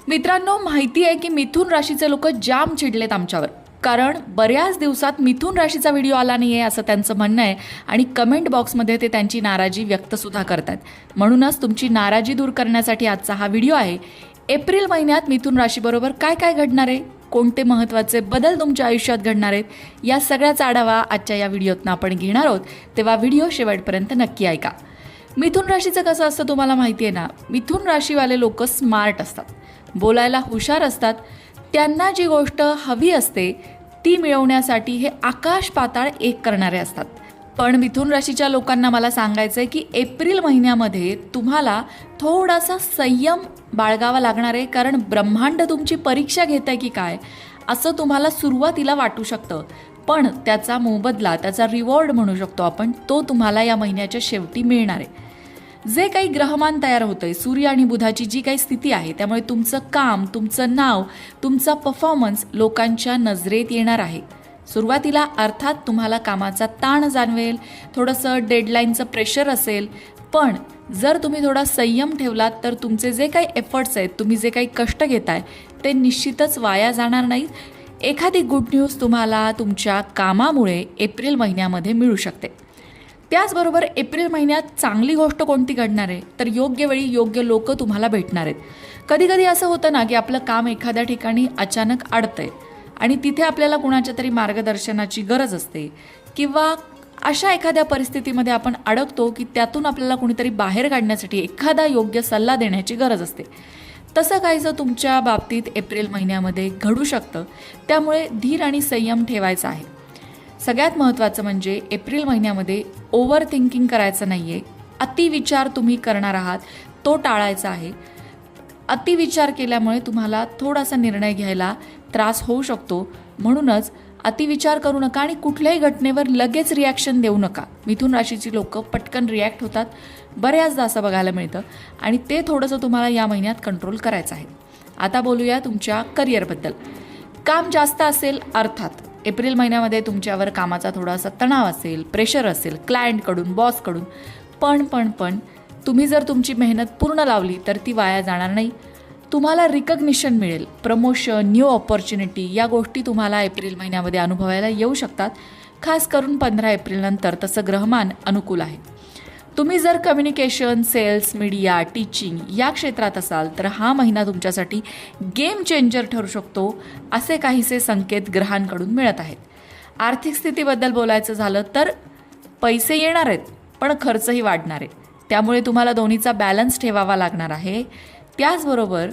मित्रांनो, माहिती आहे की मिथुन राशीचे लोक जाम चिडलेत आमच्यावर. कारण बऱ्याच दिवसात मिथुन राशीचा व्हिडिओ आला नाही आहे असं त्यांचं म्हणणं आहे आणि कमेंट बॉक्समध्ये ते त्यांची नाराजी व्यक्तसुद्धा करतात. म्हणूनच तुमची नाराजी दूर करण्यासाठी आजचा हा व्हिडिओ आहे. एप्रिल महिन्यात मिथुन राशीबरोबर काय काय घडणार आहे, कोणते महत्त्वाचे बदल तुमच्या आयुष्यात घडणार आहेत, या सगळ्याचा आढावा आजच्या या व्हिडिओतनं आपण घेणार आहोत. तेव्हा व्हिडिओ शेवटपर्यंत नक्की ऐका. मिथुन राशीचं कसं असतं तुम्हाला माहिती आहे ना. मिथुन राशीवाले लोक स्मार्ट असतात, बोलायला हुशार असतात. त्यांना जी गोष्ट हवी असते ती मिळवण्यासाठी हे आकाश पाताळ एक करणारे असतात. पण मिथुन राशीच्या लोकांना मला सांगायचं आहे की एप्रिल महिन्यामध्ये तुम्हाला थोडासा संयम बाळगावा लागणार आहे. कारण ब्रह्मांड तुमची परीक्षा घेत आहे की काय असं तुम्हाला सुरुवातीला वाटू शकतं. पण त्याचा मोबदला, त्याचा रिवॉर्ड म्हणू शकतो आपण, तो तुम्हाला या महिन्याच्या शेवटी मिळणार आहे. जे काही ग्रहमान तयार होतंय, सूर्य आणि बुधाची जी काही स्थिती आहे, त्यामुळे तुमचं काम, तुमचं नाव, तुमचा परफॉर्मन्स लोकांच्या नजरेत येणार आहे. सुरुवातीला अर्थात तुम्हाला कामाचा ताण जाणवेल, थोडंसं डेडलाईनचं प्रेशर असेल. पण जर तुम्ही थोडा संयम ठेवलात तर तुमचे जे काही एफर्ट्स आहेत, तुम्ही जे काही कष्ट घेताय ते निश्चितच वाया जाणार नाहीत. एखादी गुड न्यूज तुम्हाला तुमच्या कामामुळे एप्रिल महिन्यामध्ये मिळू शकते. त्याचबरोबर एप्रिल महिन्यात चांगली गोष्ट कोणती घडणार आहे तर योग्य वेळी योग्य लोक तुम्हाला भेटणार आहेत. कधी कधी असं होतं ना की आपलं काम एखाद्या ठिकाणी अचानक अडतंय आणि तिथे आपल्याला कुणाच्या तरी मार्गदर्शनाची गरज असते, किंवा अशा एखाद्या परिस्थितीमध्ये आपण अडकतो की त्यातून आपल्याला कुणीतरी बाहेर काढण्यासाठी एखादा योग्य सल्ला देण्याची गरज असते. तसं काहीसं तुमच्या बाबतीत एप्रिल महिन्यामध्ये घडू शकतं. त्यामुळे धीर आणि संयम ठेवायचा आहे. सगळ्यात महत्त्वाचं म्हणजे एप्रिल महिन्यामध्ये ओव्हर थिंकिंग करायचं नाही आहे. अतिविचार तुम्ही करणार आहात तो टाळायचा आहे. अतिविचार केल्यामुळे तुम्हाला थोडासा निर्णय घ्यायला त्रास होऊ शकतो. म्हणूनच अतिविचार करू नका आणि कुठल्याही घटनेवर लगेच रिॲक्शन देऊ नका. मिथुन राशीची लोकं पटकन रिॲक्ट होतात, बऱ्याचदा असं बघायला मिळतं आणि ते थोडंसं तुम्हाला या महिन्यात कंट्रोल करायचं आहे. आता बोलूया तुमच्या करिअरबद्दल. काम जास्त असेल अर्थात. एप्रिल महिन्यामध्ये तुमच्यावर कामाचा थोडासा तणाव असेल, प्रेशर असेल क्लायंटकडून, बॉसकडून. पण तुम्ही जर तुमची मेहनत पूर्ण लावली तर ती वाया जाणार नाही. तुम्हाला रिकग्निशन मिळेल, प्रमोशन, न्यू ऑपॉर्च्युनिटी, या गोष्टी तुम्हाला एप्रिल महिन्यामध्ये अनुभवायला येऊ शकतात. खास करून 15 एप्रिलनंतर तसं ग्रहमान अनुकूल आहे. तुम्ही जर कम्युनिकेशन, सेल्स, मीडिया, टीचिंग या क्षेत्रात असाल तर हा महिना तुमच्यासाठी गेम चेंजर ठरू शकतो, असे काहीसे संकेत ग्रहांकडून मिळत आहेत. आर्थिक स्थितीबद्दल बोलायचं झालं तर पैसे येणार आहेत पण खर्चही वाढणार आहे. त्यामुळे तुम्हाला दोन्हीचा बॅलन्स ठेवावा लागणार आहे. त्याचबरोबर